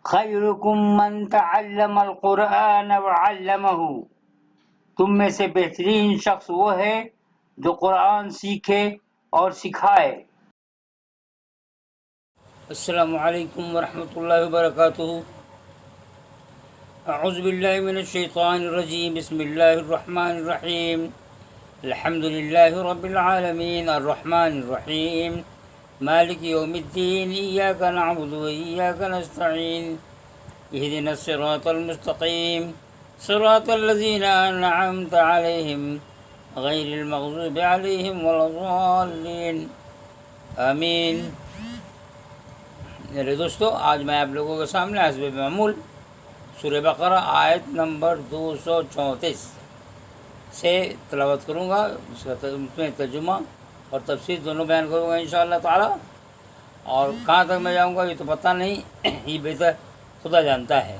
خیرکم من تعلم القرآن وعلمہ، تم میں سے بہترین شخص وہ ہے جو قرآن سیکھے اور سکھائے۔ السلام علیکم ورحمۃ اللہ وبرکاتہ۔ اعوذ باللہ من الشیطان الرجیم، بسم اللہ الرحمن الرحیم، الحمد للہ رب العالمین الرحمن الرحیم مالک یوم الدین، ایاک نعبد و ایاک نستعین، اہدنا الصراط المستقیم صراط الذین انعمت علیہم غیر المغضوب علیہم ولا الضالین، آمین۔ میرے دوستو، آج میں آپ لوگوں کے سامنے حسب معمول سورہ بقرہ آیت نمبر 234 سے تلاوت کروں گا، اس میں ترجمہ اور تفسیر دونوں بیان کروں گا انشاءاللہ تعالی۔ اور کہاں تک میں جاؤں گا یہ تو پتہ نہیں، یہ بہتر خدا جانتا ہے۔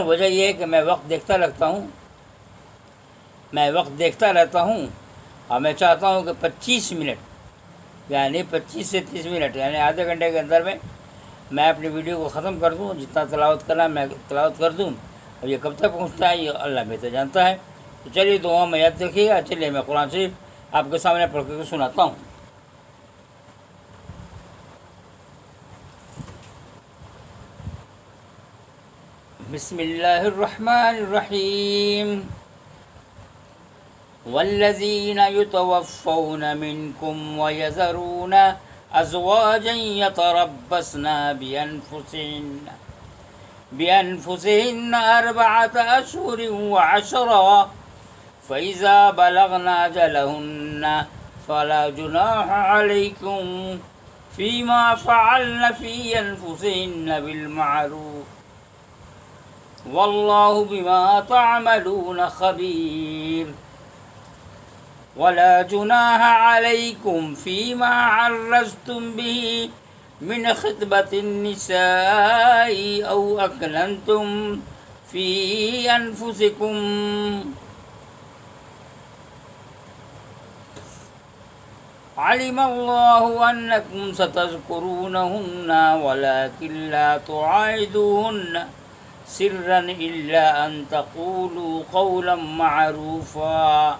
وجہ یہ ہے کہ میں وقت دیکھتا رہتا ہوں اور میں چاہتا ہوں کہ 25 منٹ یعنی 25 سے 30 منٹ یعنی آدھے گھنٹے کے اندر میں اپنی ویڈیو کو ختم کر دوں، جتنا تلاوت کرنا میں تلاوت کر دوں، اور یہ کب تک پہنچتا ہے یہ اللہ بہتر جانتا ہے۔ تو چلیے دعا میں یاد رکھیے گا۔ چلیے میں قرآن شریف آپ کے سامنے پڑھ کے سناتا ہوں۔ بسم اللہ الرحمن الرحیم، والذین یتوفون منکم ویذرون ازواجا یتربصن بأنفسهن 4 أشهر و10، فإذا بلغن أجلهن فلا جناح عليكم فيما فعلن في أنفسهن بالمعروف، والله بما تعملون خبير، ولا جناح عليكم فيما عرضتم به من خطبة النساء أو أكننتم في أنفسكم، علم الله أنكم ستذكرونهن ولكن لا تواعدوهن سرا إلا أن تقولوا قولا معروفا،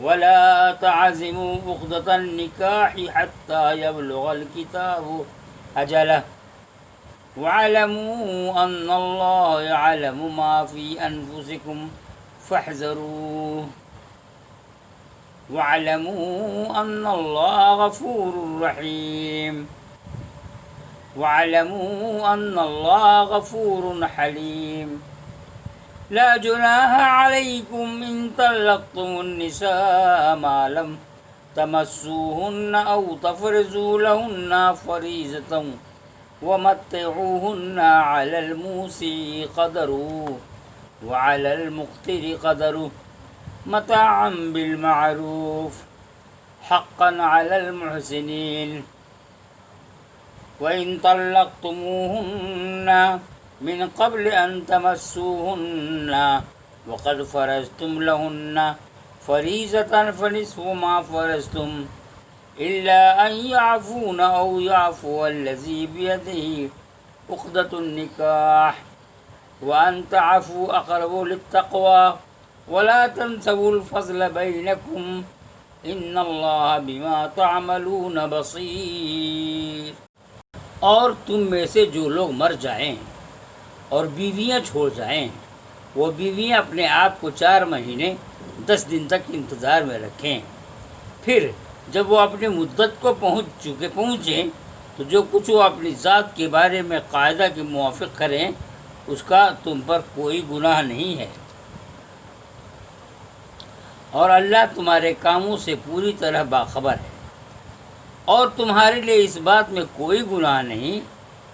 ولا تعزموا عقدة النكاح حتى يبلغ الكتاب أجله، واعلموا أن الله يعلم ما في أنفسكم فاحذروه، واعلموا أن الله غفور رحيم، واعلموا أن الله غفور حليم، لا جناح عليكم إن طلقتم النساء ما لم تمسوهن أو تفرضوا لهن فريضة، ومتعوهن على الموسع قدره وعلى المقتر قدره متاعا بالمعروف حقا على المحسنين، وإن طلقتموهن من قبل أن تمسوهن وقد فرضتم لهن فريضة فنصف ما فرضتم إلا أن يعفون أو يعفو الذي بيده عقدة النكاح، وأن تعفوا أقرب للتقوى، ولا تنسوا الفضل بينكم إن الله بما تعملون بصير۔ اور تم میں سے جو لوگ مر جائیں اور بیویاں چھوڑ جائیں، وہ بیویاں اپنے آپ کو 4 مہینے 10 دن تک انتظار میں رکھیں، پھر جب وہ اپنی مدت کو پہنچیں تو جو کچھ وہ اپنی ذات کے بارے میں قاعدہ کے موافق کریں اس کا تم پر کوئی گناہ نہیں ہے، اور اللہ تمہارے کاموں سے پوری طرح باخبر ہے، اور تمہارے لیے اس بات میں کوئی گناہ نہیں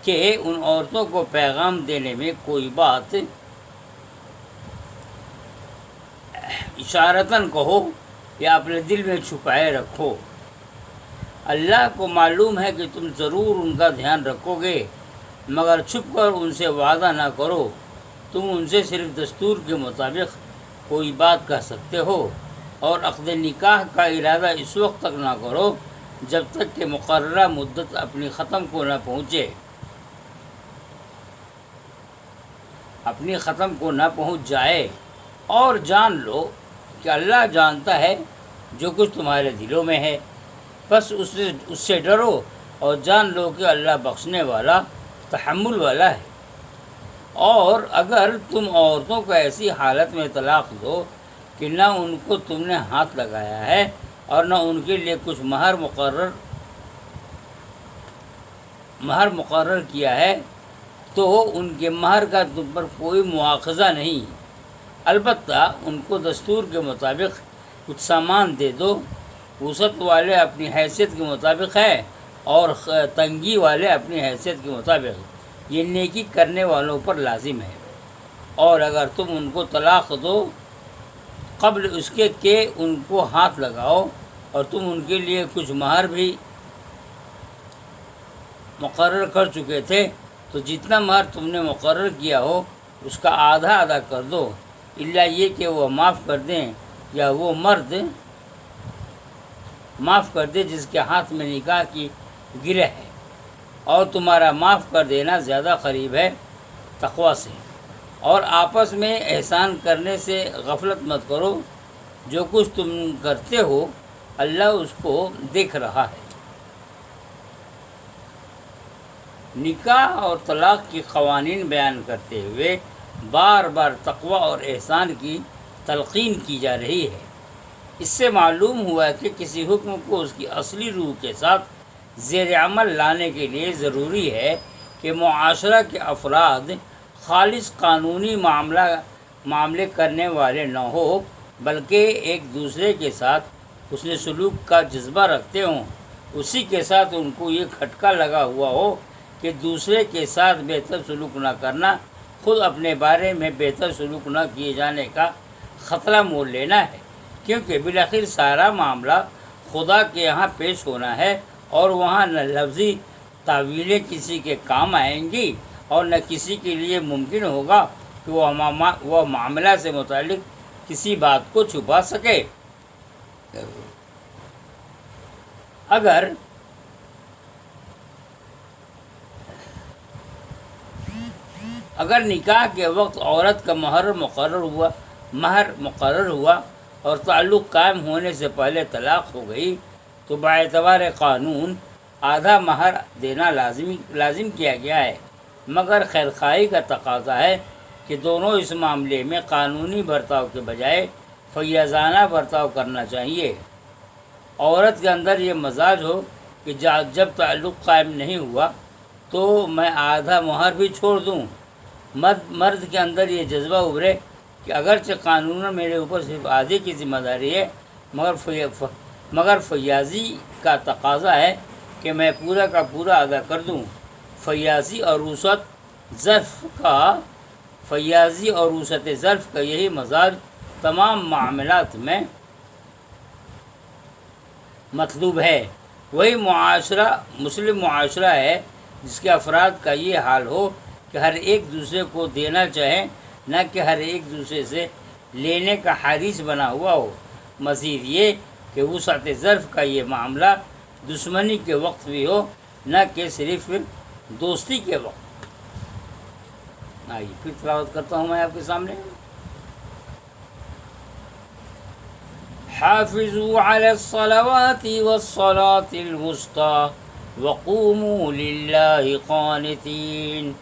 کہ ان عورتوں کو پیغام دینے میں کوئی بات اشارتاً کہو یا اپنے دل میں چھپائے رکھو۔ اللہ کو معلوم ہے کہ تم ضرور ان کا دھیان رکھو گے، مگر چھپ کر ان سے وعدہ نہ کرو، تم ان سے صرف دستور کے مطابق کوئی بات کہہ سکتے ہو، اور عقد نکاح کا ارادہ اس وقت تک نہ کرو جب تک کہ مقررہ مدت اپنی ختم کو نہ پہنچے، اپنی ختم کو نہ پہنچ جائے، اور جان لو کہ اللہ جانتا ہے جو کچھ تمہارے دلوں میں ہے، بس اس سے ڈرو اور جان لو کہ اللہ بخشنے والا، تحمل والا ہے۔ اور اگر تم عورتوں کو ایسی حالت میں طلاق دو کہ نہ ان کو تم نے ہاتھ لگایا ہے اور نہ ان کے لیے کچھ مہر مقرر کیا ہے، تو ان کے مہر کا تم پر کوئی مواخذہ نہیں، البتہ ان کو دستور کے مطابق کچھ سامان دے دو۔ وسعت والے اپنی حیثیت کے مطابق ہے اور تنگی والے اپنی حیثیت کے مطابق، یہ نیکی کرنے والوں پر لازم ہے۔ اور اگر تم ان کو طلاق دو قبل اس کے کہ ان کو ہاتھ لگاؤ اور تم ان کے لیے کچھ مہر بھی مقرر کر چکے تھے، تو جتنا مہر تم نے مقرر کیا ہو اس کا آدھا ادا کر دو، الا یہ کہ وہ معاف کر دیں یا وہ مرد معاف کر دے جس کے ہاتھ میں نکاح کی گرہ ہے، اور تمہارا معاف کر دینا زیادہ قریب ہے تقویٰ سے۔ اور آپس میں احسان کرنے سے غفلت مت کرو، جو کچھ تم کرتے ہو اللہ اس کو دیکھ رہا ہے۔ نکاح اور طلاق کی قوانین بیان کرتے ہوئے بار بار تقویٰ اور احسان کی تلقین کی جا رہی ہے۔ اس سے معلوم ہوا کہ کسی حکم کو اس کی اصلی روح کے ساتھ زیر عمل لانے کے لیے ضروری ہے کہ معاشرہ کے افراد خالص قانونی معاملے کرنے والے نہ ہو، بلکہ ایک دوسرے کے ساتھ حسن سلوک کا جذبہ رکھتے ہوں۔ اسی کے ساتھ ان کو یہ کھٹکا لگا ہوا ہو کہ دوسرے کے ساتھ بہتر سلوک نہ کرنا خود اپنے بارے میں بہتر سلوک نہ کیے جانے کا خطرہ مول لینا ہے، کیونکہ بالآخر سارا معاملہ خدا کے یہاں پیش ہونا ہے، اور وہاں نہ لفظی تعویلیں کسی کے کام آئیں گی اور نہ کسی کے لیے ممکن ہوگا کہ وہ معاملہ سے متعلق کسی بات کو چھپا سکے۔ اگر نکاح کے وقت عورت کا مہر مقرر ہوا اور تعلق قائم ہونے سے پہلے طلاق ہو گئی، تو باعتبار قانون آدھا مہر دینا لازم کیا گیا ہے، مگر خیرخواہی کا تقاضا ہے کہ دونوں اس معاملے میں قانونی برتاؤ کے بجائے فیاضانہ برتاؤ کرنا چاہیے۔ عورت کے اندر یہ مزاج ہو کہ جب تعلق قائم نہیں ہوا تو میں آدھا مہر بھی چھوڑ دوں۔ مرد کے اندر یہ جذبہ ابھرے کہ اگرچہ قانون میرے اوپر صرف آدھے کی ذمہ داری ہے، مگر فیاضی کا تقاضا ہے کہ میں پورا کا پورا ادا کر دوں۔ فیاضی اور وسعت ظرف کا یہی مزاج تمام معاملات میں مطلوب ہے۔ وہی مسلم معاشرہ ہے جس کے افراد کا یہ حال ہو کہ ہر ایک دوسرے کو دینا چاہے، نہ کہ ہر ایک دوسرے سے لینے کا حریص بنا ہوا ہو۔ مزید یہ کہ وسعت ظرف کا یہ معاملہ دشمنی کے وقت بھی ہو، نہ کہ صرف دوستی کے وقت۔ آئیے پھر تلاوت کرتا ہوں میں آپ کے سامنے۔ حافظوا علی الصلوات والصلاة الوسطى وقوموا للہ قانتین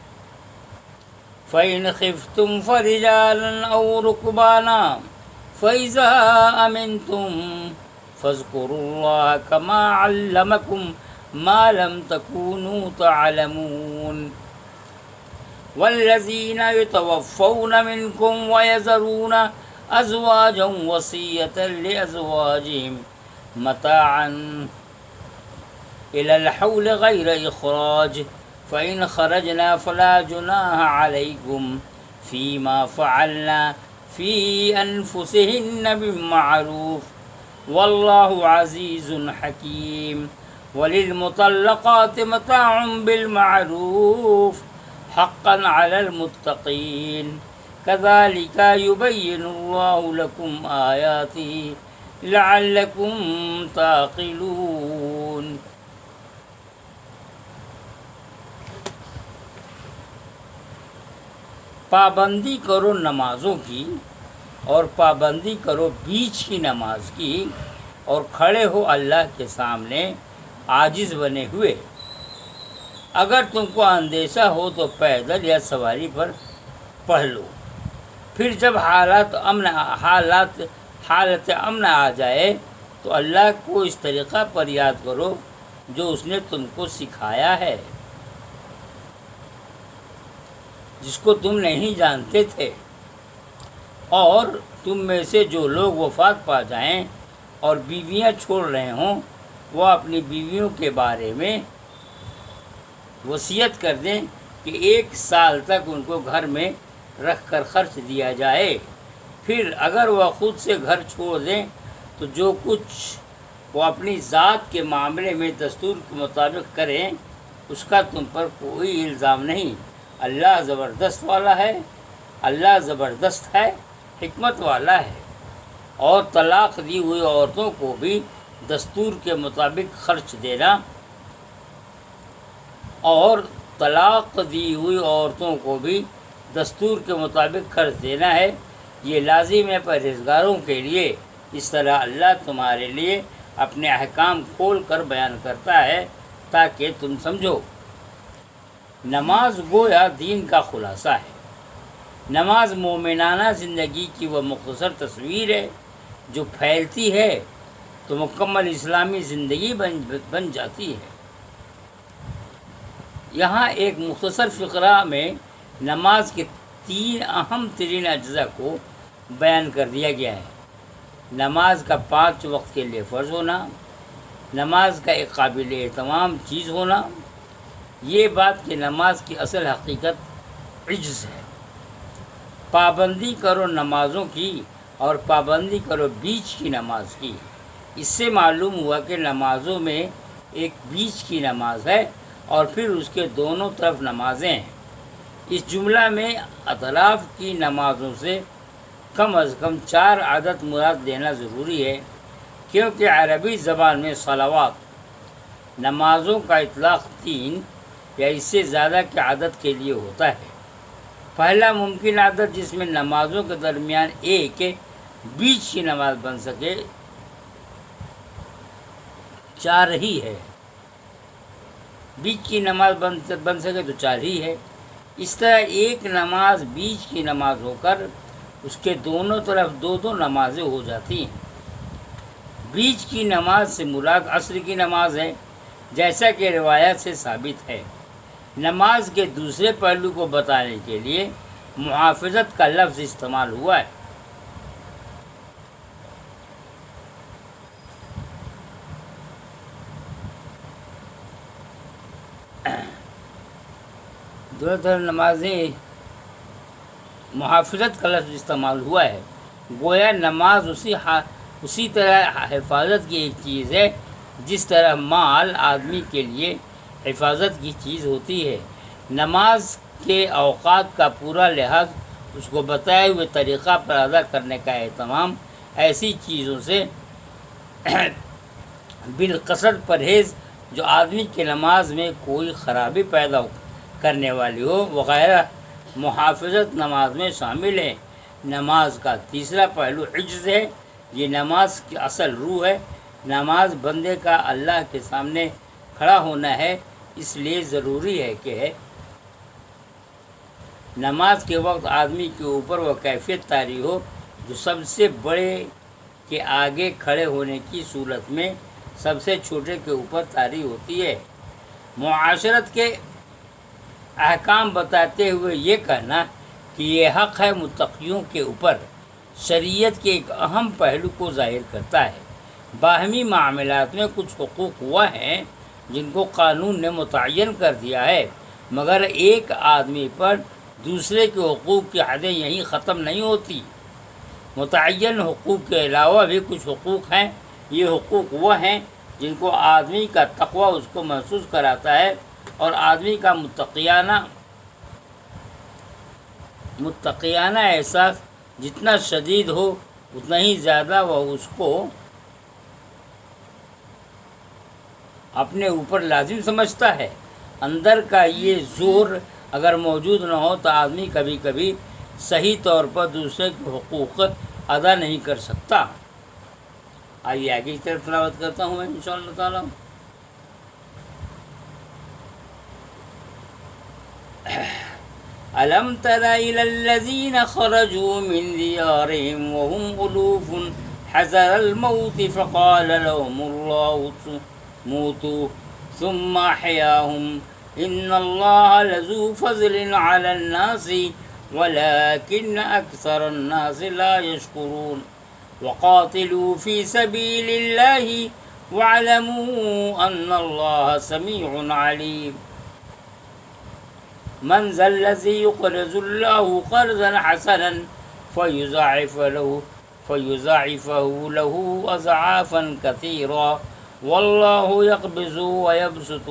فإن خفتم فرجالا أو ركبانا فإذا أمنتم فاذكروا الله كما علمكم ما لم تكونوا تعلمون والذين يتوفون منكم ويذرون أزواجا وصية لأزواجهم متاعا إلى الحول غير إخراج فإن خرجنا فلا جناح عليكم فيما فعلنا في أنفسهن بالمعروف والله عزيز حكيم وللمطلقات متاع بالمعروف حقا على المتقين كذلك يبين الله لكم آياته لعلكم تعقلون۔ پابندی کرو نمازوں کی اور پابندی کرو بیچ کی نماز کی، اور کھڑے ہو اللہ کے سامنے عاجز بنے ہوئے۔ اگر تم کو اندیشہ ہو تو پیدل یا سواری پر پڑھ لو، پھر جب حالت امن آ جائے تو اللہ کو اس طریقہ پر یاد کرو جو اس نے تم کو سکھایا ہے، جس کو تم نہیں جانتے تھے۔ اور تم میں سے جو لوگ وفات پا جائیں اور بیویاں چھوڑ رہے ہوں، وہ اپنی بیویوں کے بارے میں وصیت کر دیں کہ 1 سال تک ان کو گھر میں رکھ کر خرچ دیا جائے، پھر اگر وہ خود سے گھر چھوڑ دیں تو جو کچھ وہ اپنی ذات کے معاملے میں دستور کے مطابق کریں اس کا تم پر کوئی الزام نہیں۔ اللہ زبردست والا ہے، اللہ زبردست ہے، حکمت والا ہے۔ اور طلاق دی ہوئی عورتوں کو بھی دستور کے مطابق خرچ دینا، اور طلاق دی ہوئی عورتوں کو بھی دستور کے مطابق خرچ دینا ہے، یہ لازم ہے پرہیزگاروں کے لیے۔ اس طرح اللہ تمہارے لیے اپنے احکام کھول کر بیان کرتا ہے تاکہ تم سمجھو۔ نماز گویا دین کا خلاصہ ہے۔ نماز مومنانہ زندگی کی وہ مختصر تصویر ہے جو پھیلتی ہے تو مکمل اسلامی زندگی بن جاتی ہے۔ یہاں ایک مختصر فقرہ میں نماز کے 3 اہم ترین اجزاء کو بیان کر دیا گیا ہے۔ نماز کا 5 وقت کے لیے فرض ہونا، نماز کا ایک قابل اہتمام چیز ہونا، یہ بات کہ نماز کی اصل حقیقت عجز ہے۔ پابندی کرو نمازوں کی اور پابندی کرو بیچ کی نماز کی۔ اس سے معلوم ہوا کہ نمازوں میں ایک بیچ کی نماز ہے اور پھر اس کے دونوں طرف نمازیں ہیں۔ اس جملہ میں اطراف کی نمازوں سے کم از کم 4 عدد مراد لینا ضروری ہے، کیونکہ عربی زبان میں صلوات نمازوں کا اطلاق 3 یا اس سے زیادہ کے عدد کے لیے ہوتا ہے۔ پہلا ممکن عدد جس میں نمازوں کے درمیان ایک بیچ کی نماز بن سکے 4 ہی ہے۔ بیچ کی نماز بن سکے تو 4 ہی ہے۔ اس طرح ایک نماز بیچ کی نماز ہو کر اس کے دونوں طرف 2 نمازیں ہو جاتی ہیں۔ بیچ کی نماز سے مراد عصر کی نماز ہے، جیسا کہ روایت سے ثابت ہے۔ نماز کے دوسرے پہلو کو بتانے کے لیے محافظت کا لفظ استعمال ہوا ہے۔ دونوں طرف نمازیں محافظت کا لفظ استعمال ہوا ہے، گویا نماز اسی طرح حفاظت کی ایک چیز ہے جس طرح مال آدمی کے لیے حفاظت کی چیز ہوتی ہے۔ نماز کے اوقات کا پورا لحاظ اس کو بتائے ہوئے طریقہ پر ادا کرنے کا اہتمام ایسی چیزوں سے بالقصد پرہیز جو آدمی کی نماز میں کوئی خرابی پیدا کرنے والی ہو وغیرہ محافظت نماز میں شامل ہے۔ نماز کا تیسرا پہلو عجز ہے، یہ نماز کی اصل روح ہے۔ نماز بندے کا اللہ کے سامنے کھڑا ہونا ہے، اس لیے ضروری ہے کہ نماز کے وقت آدمی کے اوپر وہ کیفیت طاری ہو جو سب سے بڑے کے آگے کھڑے ہونے کی صورت میں سب سے چھوٹے کے اوپر طاری ہوتی ہے۔ معاشرت کے احکام بتاتے ہوئے یہ کہنا کہ یہ حق ہے متقیوں کے اوپر، شریعت کے ایک اہم پہلو کو ظاہر کرتا ہے۔ باہمی معاملات میں کچھ حقوق وہ ہیں جن کو قانون نے متعین کر دیا ہے، مگر ایک آدمی پر دوسرے کے حقوق کی حدیں یہیں ختم نہیں ہوتی۔ متعین حقوق کے علاوہ بھی کچھ حقوق ہیں۔ یہ حقوق وہ ہیں جن کو آدمی کا تقوی اس کو محسوس کراتا ہے، اور آدمی کا متقیانہ احساس جتنا شدید ہو اتنا ہی زیادہ وہ اس کو اپنے اوپر لازم سمجھتا ہے۔ اندر کا یہ زور اگر موجود نہ ہو تو آدمی کبھی کبھی صحیح طور پر دوسرے کے حقوق ادا نہیں کر سکتا۔ آئیے آگے کی طرف تلاوت کرتا ہوں میں انشاءاللہ تعالیٰ۔ ألم تر إلى الذين خرجوا من ديارهم وهم ألوف حذر الموت فقال لهم الله موتوا ثم أحياهم إن الله لذو فضل على الناس ولكن أكثر الناس لا يشكرون وقاتلوا في سبيل الله واعلموا أن الله سميع عليم من ذا الذي يقرض الله قرضا حسنا فيضاعفه له أضعافا كثيرا والله يقبض ويبسط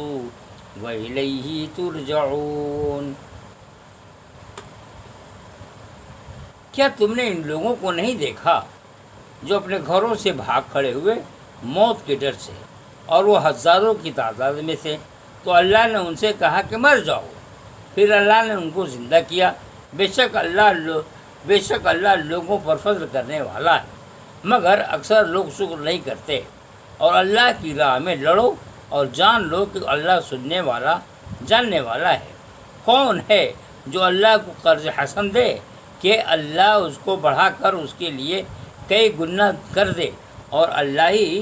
وإليه ترجعون۔ کیا تم نے ان لوگوں کو نہیں دیکھا جو اپنے گھروں سے بھاگ کھڑے ہوئے موت کے ڈر سے، اور وہ ہزاروں کی تعداد میں تھے؟ تو اللہ نے ان سے کہا کہ مر جاؤ، پھر اللہ نے ان کو زندہ کیا۔ بے شک اللہ لوگوں پر فضل کرنے والا ہے، مگر اکثر لوگ شکر نہیں کرتے۔ اور اللہ کی راہ میں لڑو اور جان لو کہ اللہ سننے والا جاننے والا ہے۔ کون ہے جو اللہ کو قرض حسن دے کہ اللہ اس کو بڑھا کر اس کے لیے کئی گنا کر دے، اور اللہ ہی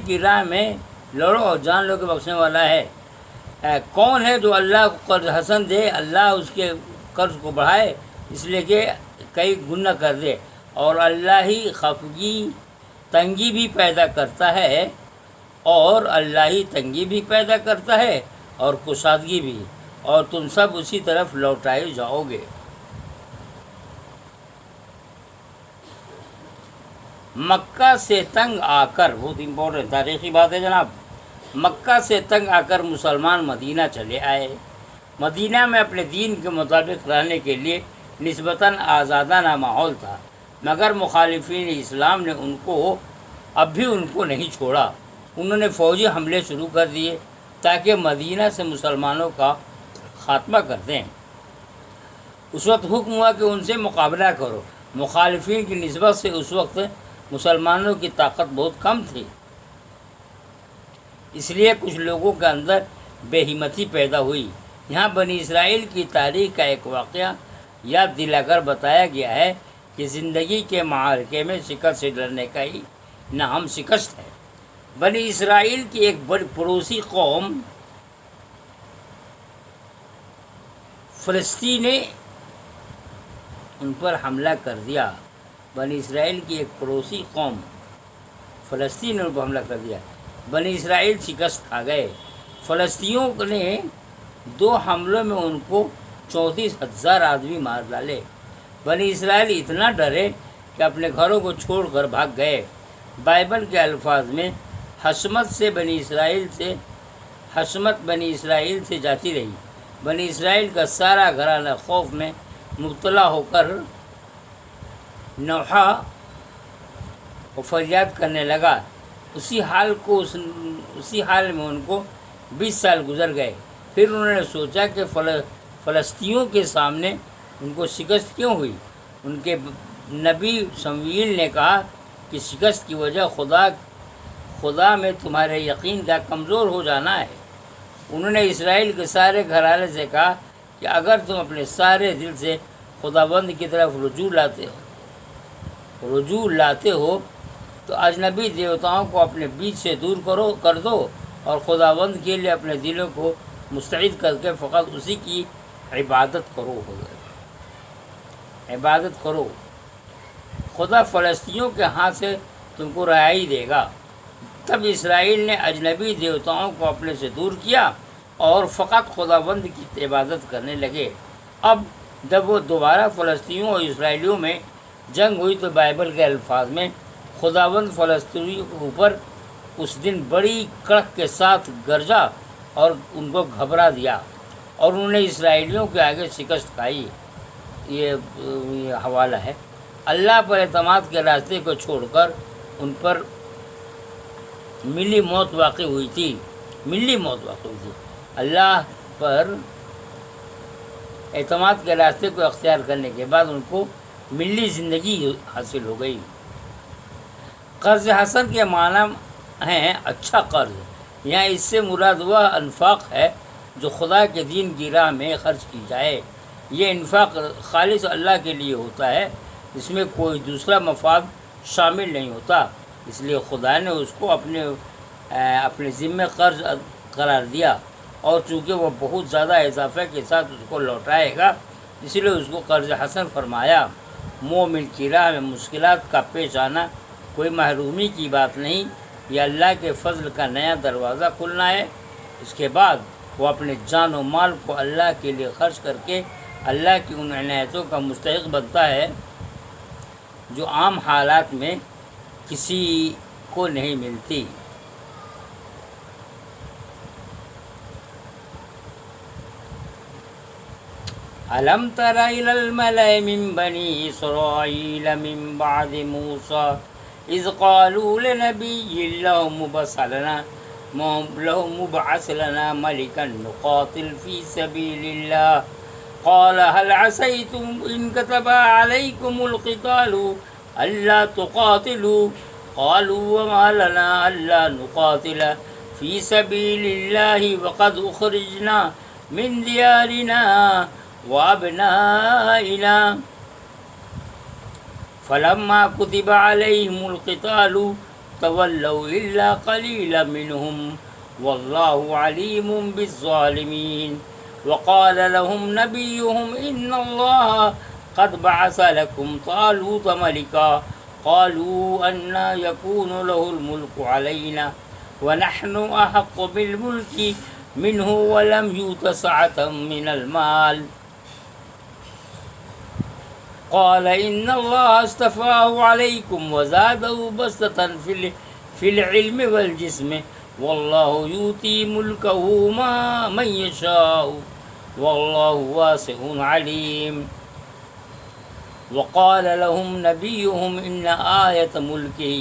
کی راہ میں لڑو اور جان لو کہ بخشنے والا ہے۔ کون ہے جو اللہ کو قرض حسن دے، اللہ اس کے قرض کو بڑھائے اس لیے کہ کئی گنا کر دے، اور اللہ ہی خفگی تنگی بھی پیدا کرتا ہے، اور اللہ ہی تنگی بھی پیدا کرتا ہے اور کشادگی بھی، اور تم سب اسی طرف لوٹائے جاؤ گے۔ مکہ سے تنگ آ کر، بہت امپورٹنٹ تاریخی بات ہے جناب، مکہ سے تنگ آ کر مسلمان مدینہ چلے آئے۔ مدینہ میں اپنے دین کے مطابق رہنے کے لیے نسبتاً آزادانہ ماحول تھا، مگر مخالفین اسلام نے اب بھی ان کو نہیں چھوڑا۔ انہوں نے فوجی حملے شروع کر دیے تاکہ مدینہ سے مسلمانوں کا خاتمہ کر دیں۔ اس وقت حکم ہوا کہ ان سے مقابلہ کرو۔ مخالفین کی نسبت سے اس وقت مسلمانوں کی طاقت بہت کم تھی، اس لیے کچھ لوگوں کے اندر بے ہمتی پیدا ہوئی۔ یہاں بنی اسرائیل کی تاریخ کا ایک واقعہ یاد دلا کر بتایا گیا ہے کہ زندگی کے معرکے میں شکست سے ڈرنے کا ہی نام شکست ہے۔ بنی اسرائیل کی ایک بڑی پڑوسی قوم فلسطین نے ان پر حملہ کر دیا۔ بنی اسرائیل کی ایک پڑوسی قوم فلسطین نے ان پر حملہ کر دیا۔ بنی اسرائیل شکست کھا گئے۔ فلسطینیوں نے 2 حملوں میں ان کو 34,000 آدمی مار ڈالے۔ بنی اسرائیل اتنا ڈرے کہ اپنے گھروں کو چھوڑ کر بھاگ گئے۔ بائبل کے الفاظ میں حشمت بنی اسرائیل سے جاتی رہی۔ بنی اسرائیل کا سارا گھرانہ خوف میں مبتلا ہو کر نوحہ و فریاد کرنے لگا۔ اسی حال میں ان کو 20 سال گزر گئے۔ پھر انہوں نے سوچا کہ فلسطینیوں کے سامنے ان کو شکست کیوں ہوئی۔ ان کے نبی شموئیل نے کہا کہ شکست کی وجہ خدا میں تمہارے یقین کا کمزور ہو جانا ہے۔ انہوں نے اسرائیل کے سارے گھرانے سے کہا کہ اگر تم اپنے سارے دل سے خداوند کی طرف رجوع لاتے ہو تو اجنبی دیوتاؤں کو اپنے بیچ سے دور کر دو، اور خداوند کے لیے اپنے دلوں کو مستعد کر کے فقط اسی کی عبادت کرو۔ خدا فلسطینیوں کے ہاتھ سے تم کو رہائی دے گا۔ تب اسرائیل نے اجنبی دیوتاؤں کو اپنے سے دور کیا اور فقط خداوند کی عبادت کرنے لگے۔ اب جب وہ دوبارہ فلسطینیوں اور اسرائیلیوں میں جنگ ہوئی تو بائبل کے الفاظ میں خداوند فلسطینیوں کے اوپر اس دن بڑی کڑک کے ساتھ گرجا اور ان کو گھبرا دیا، اور انہوں نے اسرائیلیوں کے آگے شکست کھائی۔ یہ حوالہ ہے۔ اللہ پر اعتماد کے راستے کو چھوڑ کر ان پر ملی موت واقع ہوئی تھی، ملی موت واقع ہوئی تھی۔ اللہ پر اعتماد کے راستے کو اختیار کرنے کے بعد ان کو ملی زندگی حاصل ہو گئی۔ قرض حسن کے معنی ہیں اچھا قرض، یہاں اس سے مراد وہ انفاق ہے جو خدا کے دین کی راہ میں خرچ کی جائے۔ یہ انفاق خالص اللہ کے لیے ہوتا ہے، اس میں کوئی دوسرا مفاد شامل نہیں ہوتا، اس لیے خدا نے اس کو اپنے ذمہ قرض قرار دیا، اور چونکہ وہ بہت زیادہ اضافہ کے ساتھ اس کو لوٹائے گا، اس لیے اس کو قرض حسن فرمایا۔ مومن کی راہ میں مشکلات کا پیش آنا کوئی محرومی کی بات نہیں، یہ اللہ کے فضل کا نیا دروازہ کھلنا ہے۔ اس کے بعد وہ اپنے جان و مال کو اللہ کے لیے خرچ کر کے اللہ کی ان عنایتوں کا مستحق بنتا ہے جو عام حالات میں کسی کو نہیں ملتی۔ أَلَمْ تَرَ إِلَى الْمَلَإِ مِنْ بَنِي إِسْرَائِيلَ مِنْ بَعْدِ مُوسَى إِذْ قَالُوا لِنَبِيٍّ لَهُ مُبْعَثْ لَنَا مَلِكًا نُقَاتِلْ فِي سَبِيلِ اللَّهِ قَالَ هَلْ عَسَيْتُمْ إِنْ كَتَبَ عَلَيْكُمُ الْقِتَالُ أَلَّا تُقَاتِلُوا قَالُوا وَمَا لَنَا أَلَّا نُقَاتِلَ فِي سَبِيلِ اللَّهِ وَقَدْ أُخْرِجْنَا مِنْ دِيَارِنَا وَأَبْنَائِنَا فَلَمَّا كُتِبَ عَلَيْهِمُ الْقِتَالُ تَوَلَّوْا إِلَّا قَلِيلًا مِّنْهُمْ وَاللَّهُ عَلِيمٌ بِالظَّالِمِينَ وَقَالَ لَهُمْ نَبِيُّهُمْ إِنَّ اللَّهَ قَدْ بَعَثَ لَكُمْ طَالُوتَ مَلِكًا قَالُوا أَنَّىٰ يَكُونُ لَهُ الْمُلْكُ عَلَيْنَا وَنَحْنُ أَحَقُّ بِالْمُلْكِ مِنْهُ وَلَمْ يُؤْتَ سَعَةً مِّنَ الْمَالِ قال إن الله اصطفاه عليكم وزاده بسطة في العلم والجسم والله يؤتي ملكه من يشاء والله واسع عليم وقال لهم نبيهم إن آية ملكه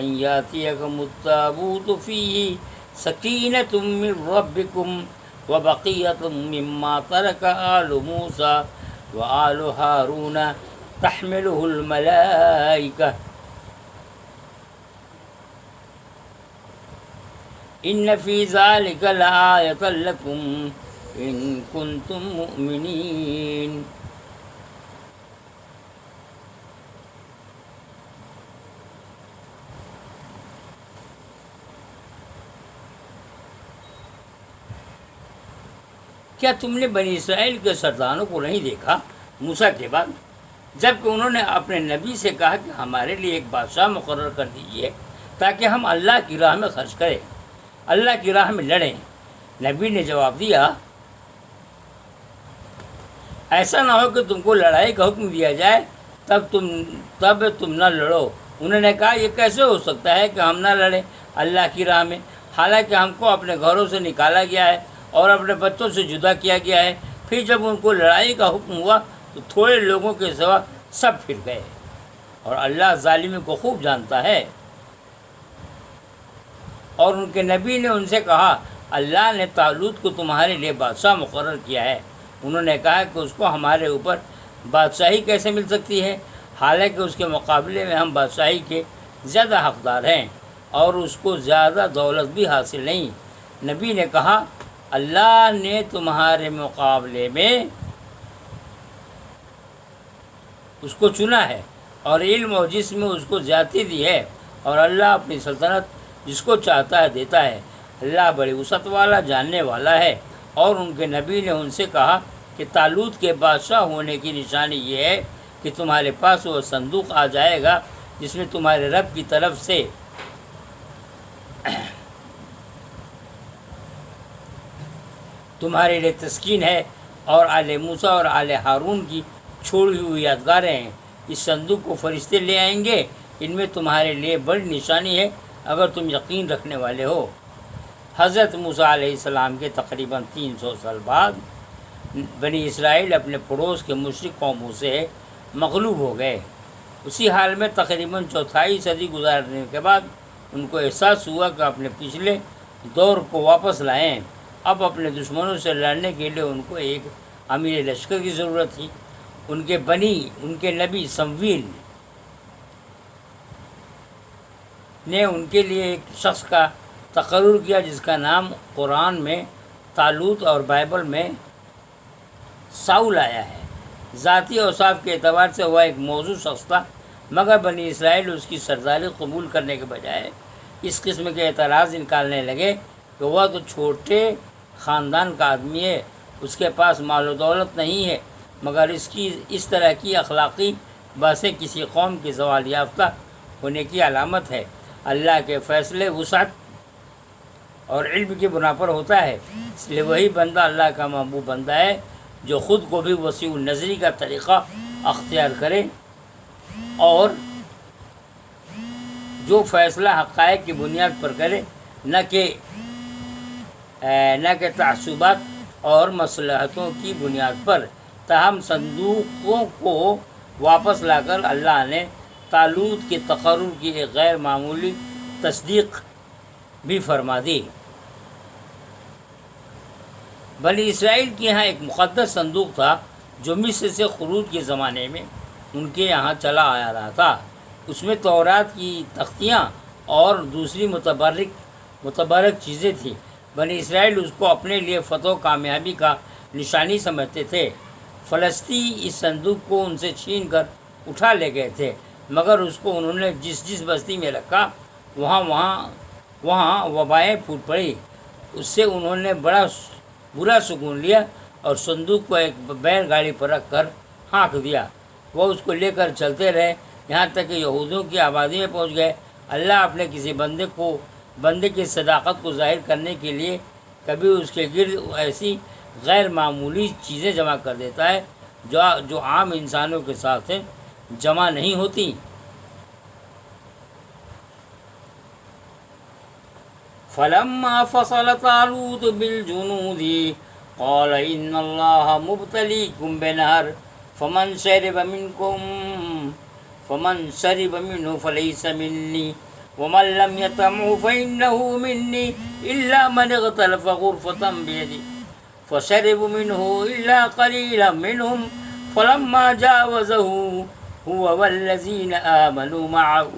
أن يأتيكم التابوت فيه سكينة من ربكم وبقية مما ترك آل موسى وآل هارون تحمله الملائكة إن في ذلك لآية لكم إن كنتم مؤمنين۔ کیا تم نے بنی اسرائیل کے سرداروں کو نہیں دیکھا موسیٰ کے بعد، جب کہ انہوں نے اپنے نبی سے کہا کہ ہمارے لیے ایک بادشاہ مقرر کر دیجیے تاکہ ہم اللہ کی راہ میں خرچ کریں، اللہ کی راہ میں لڑیں۔ نبی نے جواب دیا ایسا نہ ہو کہ تم کو لڑائی کا حکم دیا جائے تب تم نہ لڑو۔ انہوں نے کہا یہ کیسے ہو سکتا ہے کہ ہم نہ لڑیں اللہ کی راہ میں، حالانکہ ہم کو اپنے گھروں سے نکالا گیا ہے اور اپنے بچوں سے جدا کیا گیا ہے۔ پھر جب ان کو لڑائی کا حکم ہوا تو تھوڑے لوگوں کے سوا سب پھر گئے، اور اللہ ظالموں کو خوب جانتا ہے۔ اور ان کے نبی نے ان سے کہا اللہ نے طالوت کو تمہارے لیے بادشاہ مقرر کیا ہے۔ انہوں نے کہا کہ اس کو ہمارے اوپر بادشاہی کیسے مل سکتی ہے، حالانکہ اس کے مقابلے میں ہم بادشاہی کے زیادہ حقدار ہیں اور اس کو زیادہ دولت بھی حاصل نہیں۔ نبی نے کہا اللہ نے تمہارے مقابلے میں اس کو چنا ہے اور علم اور جسم میں اس کو زیادتی دی ہے، اور اللہ اپنی سلطنت جس کو چاہتا ہے دیتا ہے۔ اللہ بڑی وسعت والا جاننے والا ہے۔ اور ان کے نبی نے ان سے کہا کہ طالوت کے بادشاہ ہونے کی نشانی یہ ہے کہ تمہارے پاس وہ صندوق آ جائے گا جس میں تمہارے رب کی طرف سے تمہارے لیے تسکین ہے، اور آل موسیٰ اور آل ہارون کی چھوڑی ہوئی یادگاریں ہیں۔ اس صندوق کو فرشتے لے آئیں گے، ان میں تمہارے لیے بڑی نشانی ہے اگر تم یقین رکھنے والے ہو۔ حضرت موسیٰ علیہ السلام کے تقریباً 300 سال بعد بنی اسرائیل اپنے پڑوس کے مشرک قوموں سے مغلوب ہو گئے۔ اسی حال میں تقریباً چوتھائی صدی گزارنے کے بعد ان کو احساس ہوا کہ اپنے پچھلے دور کو واپس لائیں۔ اب اپنے دشمنوں سے لڑنے کے لیے ان کو ایک امیر لشکر کی ضرورت تھی۔ ان کے نبی سمویل نے ان کے لیے ایک شخص کا تقرر کیا جس کا نام قرآن میں طالوت اور بائبل میں ساؤل آیا ہے۔ ذاتی اوصاف کے اعتبار سے وہ ایک موزوں شخص تھا، مگر بنی اسرائیل اس کی سرداری قبول کرنے کے بجائے اس قسم کے اعتراض نکالنے لگے کہ وہ تو چھوٹے خاندان کا آدمی ہے، اس کے پاس مال و دولت نہیں ہے، مگر اس طرح کی اخلاقی باتیں کسی قوم کی زوال یافتہ ہونے کی علامت ہے۔ اللہ کے فیصلے وسعت اور علم کی بنا پر ہوتا ہے، اس لیے وہی بندہ اللہ کا محبوب بندہ ہے جو خود کو بھی وسیع النظری کا طریقہ اختیار کرے اور جو فیصلہ حقائق کی بنیاد پر کرے، نہ کہ تعصبات اور مصلحتوں کی بنیاد پر۔ تاہم صندوقوں کو واپس لا کر اللہ نے طالوت کے تقرر کی ایک غیر معمولی تصدیق بھی فرما دی۔ بنی اسرائیل کے یہاں ایک مقدس صندوق تھا جو مصر سے خروج کے زمانے میں ان کے یہاں چلا آیا رہا تھا۔ اس میں تورات کی تختیاں اور دوسری متبرک چیزیں تھیں۔ بنی اسرائیل اس کو اپنے لیے فتح و کامیابی کا نشانی سمجھتے تھے۔ فلسطی اس صندوق کو ان سے چھین کر اٹھا لے گئے تھے، مگر اس کو انہوں نے جس بستی میں رکھا وہاں وبائیں پھوٹ پڑی۔ اس سے انہوں نے بڑا برا سکون لیا اور صندوق کو ایک بیل گاڑی پر رکھ کر ہانک دیا۔ وہ اس کو لے کر چلتے رہے یہاں تک کہ یہودیوں کی آبادی میں پہنچ گئے۔ اللہ اپنے کسی بندے کی صداقت کو ظاہر کرنے کے لیے کبھی اس کے گرد ایسی غیر معمولی چیزیں جمع کر دیتا ہے جو عام انسانوں کے ساتھ جمع نہیں ہوتی۔ فلما فصل طالوت بالجنود قال إن الله مبتليكم بنهر فمن شرب منه فليس مني ومن لم يطعمه فإنه مني إلا من اغترف غرفة بيده فشربوا منه إلا قليلا منهم فلما جاوزه هو والذين آمنوا معه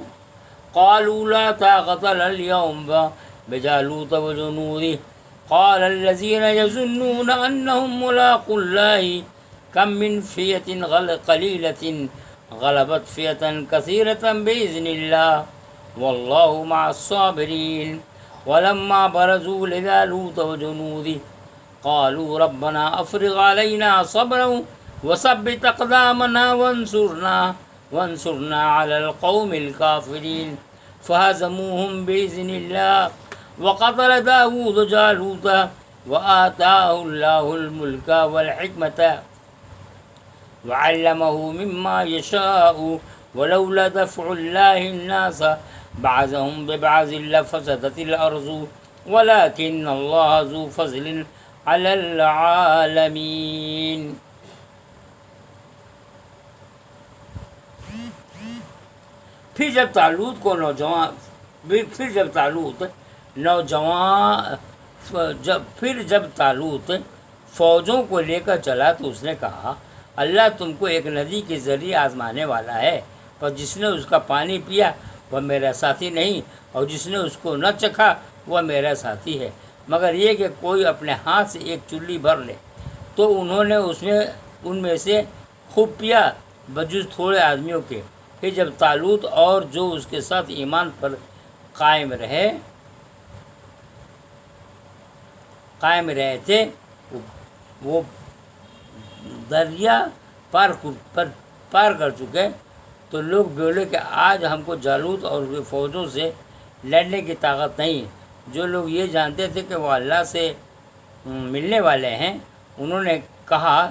قالوا لا طاقة لنا اليوم بجالوت وجنوده قال الذين يظنون أنهم ملاقو الله كم من فئة قليلة غلبت فئة كثيرة بإذن الله والله مع الصابرين ولما برزوا لجالوت وجنوده قالوا ربنا أفرغ علينا صبرا وثبت أقدامنا وانصرنا على القوم الكافرين فهزموهم بإذن الله وقتل داود جالوت وآتاه الله الملك والحكمة وعلمه مما يشاء ولولا دفع الله الناس بعضهم ببعض لفسدت الأرض ولكن الله ذو فضل على العالمين۔ پھر جب طالوت فوجوں کو لے کر چلا تو اس نے کہا اللہ تم کو ایک ندی کے ذریعے آزمانے والا ہے، پر جس نے اس کا پانی پیا وہ میرا ساتھی نہیں اور جس نے اس کو نہ چکھا وہ میرا ساتھی ہے، مگر یہ کہ کوئی اپنے ہاتھ سے ایک چلی بھر لے۔ تو انہوں نے ان میں سے خوب پیا بجز تھوڑے آدمیوں کے۔ پھر جب طالوت اور جو اس کے ساتھ ایمان پر قائم رہے تھے وہ دریا پار کر چکے تو لوگ بولے کہ آج ہم کو جالوت اور اس کے فوجوں سے لڑنے کی طاقت نہیں۔ جو لوگ یہ جانتے تھے کہ وہ اللہ سے ملنے والے ہیں انہوں نے کہا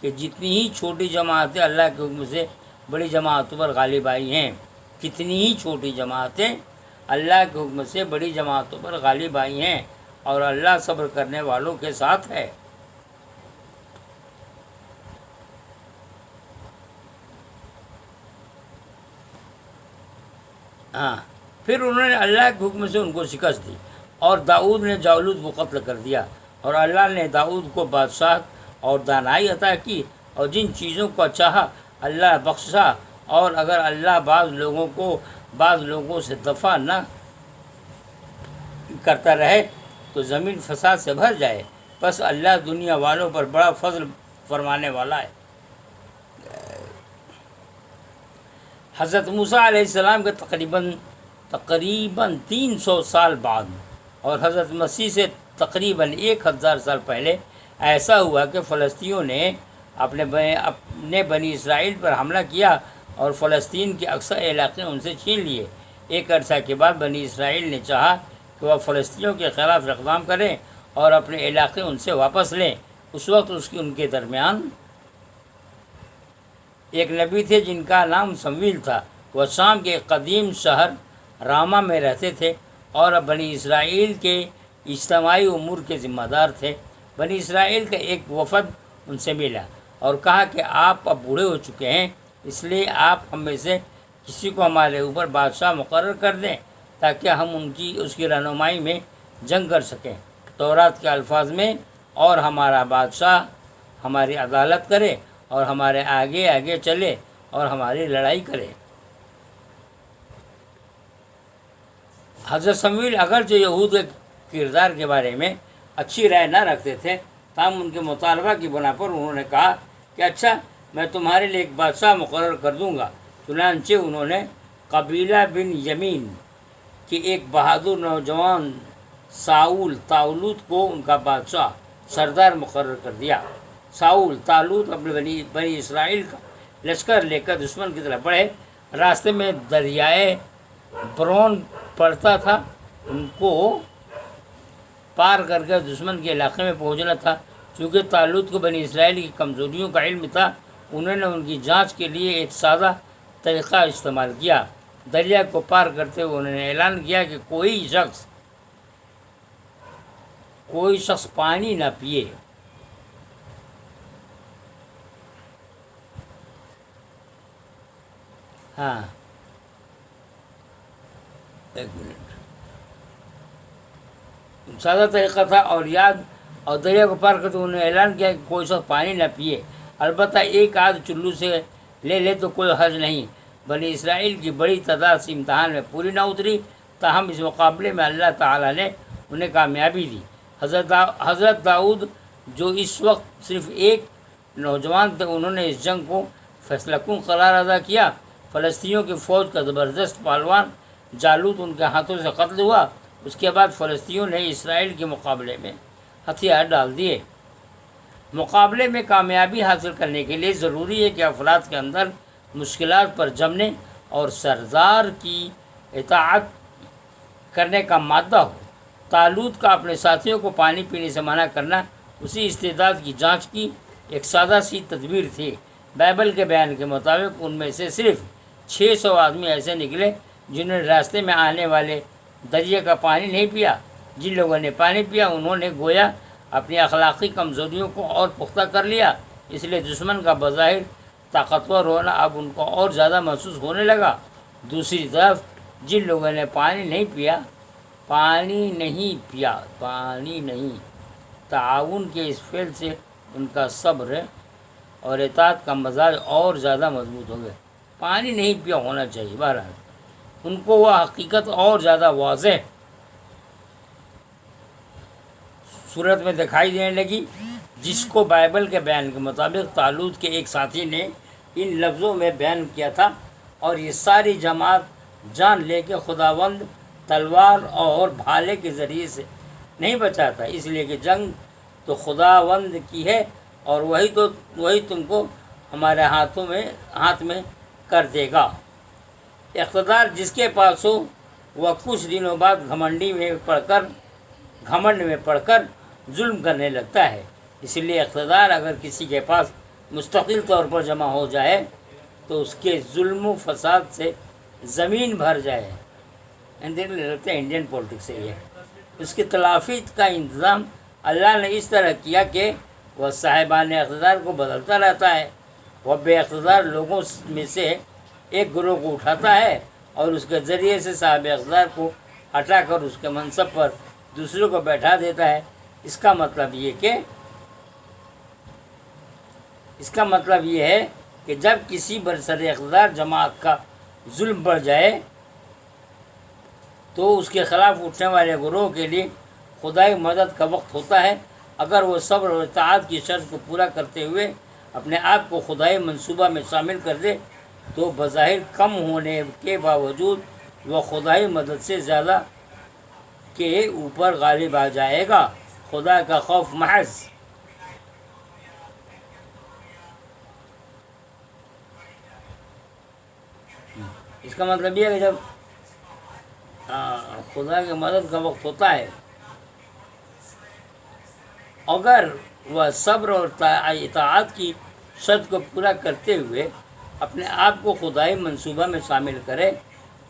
کہ جتنی ہی چھوٹی جماعتیں اللہ کے حکم سے بڑی جماعتوں پر غالب آئی ہیں، کتنی ہی چھوٹی جماعتیں اللہ کے حکم سے بڑی جماعتوں پر غالب آئی ہیں اور اللہ صبر کرنے والوں کے ساتھ ہے۔ پھر انہوں نے اللہ کے حکم سے ان کو شکست دی، اور داؤد نے جالوت کو قتل کر دیا، اور اللہ نے داؤد کو بادشاہ اور دانائی عطا کی، اور جن چیزوں کو چاہا اللہ بخشا، اور اگر اللہ بعض لوگوں سے دفع نہ کرتا رہے تو زمین فساد سے بھر جائے، بس اللہ دنیا والوں پر بڑا فضل فرمانے والا ہے۔ حضرت موسیٰ علیہ السلام کے تقریباً 300 سال بعد اور حضرت مسیح سے تقریباً 1000 سال پہلے ایسا ہوا کہ فلسطینیوں نے اپنے بنی اسرائیل پر حملہ کیا اور فلسطین کے اکثر علاقے ان سے چھین لیے۔ ایک عرصہ کے بعد بنی اسرائیل نے چاہا کہ وہ فلسطینیوں کے خلاف اقدام کریں اور اپنے علاقے ان سے واپس لیں۔ اس وقت ان کے درمیان ایک نبی تھے جن کا نام سمویل تھا۔ وہ شام کے ایک قدیم شہر راما میں رہتے تھے اور بنی اسرائیل کے اجتماعی امور کے ذمہ دار تھے۔ بنی اسرائیل کا ایک وفد ان سے ملا اور کہا کہ آپ اب بوڑھے ہو چکے ہیں، اس لیے آپ ہم میں سے کسی کو ہمارے اوپر بادشاہ مقرر کر دیں تاکہ ہم اس کی رہنمائی میں جنگ کر سکیں، تورات کے الفاظ میں، اور ہمارا بادشاہ ہماری عدالت کرے اور ہمارے آگے آگے چلے اور ہماری لڑائی کرے۔ حضرت سمویل اگرچہ یہود کے کردار کے بارے میں اچھی رائے نہ رکھتے تھے، تاہم ان کے مطالبہ کی بنا پر انہوں نے کہا کہ اچھا، میں تمہارے لیے ایک بادشاہ مقرر کر دوں گا۔ چنانچہ انہوں نے قبیلہ بن یمین کے ایک بہادر نوجوان طالوت کو ان کا بادشاہ سردار مقرر کر دیا۔ طالوت اپنے بنی اسرائیل کا لشکر لے کر دشمن کی طرف بڑھے۔ راستے میں دریائے برون پڑتا تھا، ان کو پار کر کے دشمن کے علاقے میں پہنچنا تھا۔ چونکہ طالوت کو بنی اسرائیل کی کمزوریوں کا علم تھا، انہوں نے ان کی جانچ کے لیے ایک سادہ طریقہ استعمال کیا۔ دریا کو پار کرتے ہوئے انہوں نے اعلان کیا کہ کوئی شخص پانی نہ پیے۔ ایک منٹ، سادہ طریقہ تھا اور دریا کو پار کرتے انہوں نے اعلان کیا کہ کوئی شخص پانی نہ پیے، البتہ ایک آدھ چلو سے لے تو کوئی حرج نہیں۔ بنی اسرائیل کی بڑی تعداد سے امتحان میں پوری نہ اتری، تاہم اس مقابلے میں اللہ تعالیٰ نے انہیں کامیابی دی۔ حضرت داؤد جو اس وقت صرف ایک نوجوان تھے، انہوں نے اس جنگ کو فیصلہ کن قرار ادا کیا۔ فلسطینیوں کی فوج کا زبردست پہلوان جالوت ان کے ہاتھوں سے قتل ہوا۔ اس کے بعد فلسطینیوں نے اسرائیل کے مقابلے میں ہتھیار ڈال دیے۔ مقابلے میں کامیابی حاصل کرنے کے لیے ضروری ہے کہ افراد کے اندر مشکلات پر جمنے اور سردار کی اطاعت کرنے کا مادہ ہو۔ طالوت کا اپنے ساتھیوں کو پانی پینے سے منع کرنا اسی استعداد کی جانچ کی ایک سادہ سی تدبیر تھی۔ بائبل کے بیان کے مطابق ان میں سے صرف 600 آدمی ایسے نکلے جنہوں نے راستے میں آنے والے دریا کا پانی نہیں پیا۔ جن لوگوں نے پانی پیا انہوں نے گویا اپنی اخلاقی کمزوریوں کو اور پختہ کر لیا، اس لیے دشمن کا بظاہر طاقتور ہونا اب ان کو اور زیادہ محسوس ہونے لگا۔ دوسری طرف جن لوگوں نے پانی نہیں تعاون کے اس فعل سے ان کا صبر اور اطاعت کا مزاج اور زیادہ مضبوط ہو گیا۔ پانی نہیں پیا ہونا چاہیے، بہرحال ان کو وہ حقیقت اور زیادہ واضح صورت میں دکھائی دینے لگی جس کو بائبل کے بیان کے مطابق طالوت کے ایک ساتھی نے ان لفظوں میں بیان کیا تھا، اور یہ ساری جماعت جان لے کے خداوند تلوار اور بھالے کے ذریعے سے نہیں بچاتا، اس لیے کہ جنگ تو خداوند کی ہے اور وہی تم کو ہمارے ہاتھ میں کر دے گا۔ اقتدار جس کے پاس ہو وہ کچھ دنوں بعد گھمنڈ میں پڑ کر ظلم کرنے لگتا ہے۔ اس لیے اقتدار اگر کسی کے پاس مستقل طور پر جمع ہو جائے تو اس کے ظلم و فساد سے زمین بھر جائے۔ لگتا ہے انڈین پولیٹکس سے یہ اس کی تلافی کا انتظام اللہ نے اس طرح کیا کہ وہ صاحبان اقتدار کو بدلتا رہتا ہے۔ وہ بے اقتدار لوگوں میں سے ایک گروہ کو اٹھاتا ہے اور اس کے ذریعے سے صاحب اقتدار کو ہٹا کر اس کے منصب پر دوسروں کو بیٹھا دیتا ہے۔ اس کا مطلب یہ ہے کہ جب کسی برسر اقتدار جماعت کا ظلم بڑھ جائے تو اس کے خلاف اٹھنے والے گروہ کے لیے خدائی مدد کا وقت ہوتا ہے۔ اگر وہ صبر اور اطاعت کی شرط کو پورا کرتے ہوئے اپنے آپ کو خدائی منصوبہ میں شامل کر دے تو بظاہر کم ہونے کے باوجود وہ خدائی مدد سے زیادہ کے اوپر غالب آ جائے گا۔ خدا کا خوف محض اس کا مطلب یہ ہے کہ جب خدا کی مدد کا وقت ہوتا ہے، اگر وہ صبر اور اطاعت کی شرط کو پورا کرتے ہوئے اپنے آپ کو خدائی منصوبہ میں شامل کرے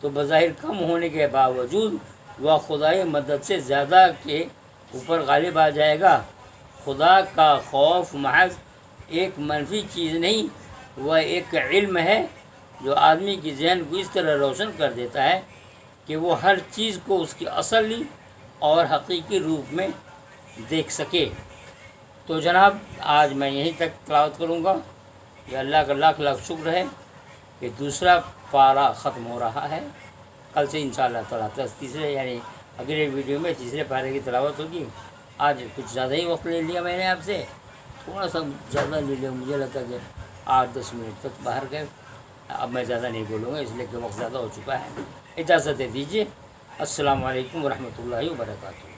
تو بظاہر کم ہونے کے باوجود وہ خدائی مدد سے زیادہ کے اوپر غالب آ جائے گا۔ خدا کا خوف محض ایک منفی چیز نہیں، وہ ایک علم ہے جو آدمی کی ذہن کو اس طرح روشن کر دیتا ہے کہ وہ ہر چیز کو اس کی اصلی اور حقیقی روپ میں دیکھ سکے۔ تو جناب آج میں یہیں تک تلاوت کروں گا۔ یہ اللہ کا لاکھ لاکھ شکر ہے کہ دوسرا پارہ ختم ہو رہا ہے۔ کل سے انشاءاللہ تعالیٰ تیسرے یعنی اگلے ویڈیو میں تیسرے پارے کی تلاوت ہوگی۔ آج کچھ زیادہ ہی وقت لے لیا میں نے آپ سے، تھوڑا سا زیادہ لے لیا، مجھے لگتا کہ 8-10 منٹ تک باہر گئے۔ اب میں زیادہ نہیں بولوں گا اس لیے کہ وقت زیادہ ہو چکا ہے۔ اجازت دیجیے۔ السلام علیکم ورحمۃ اللہ وبرکاتہ۔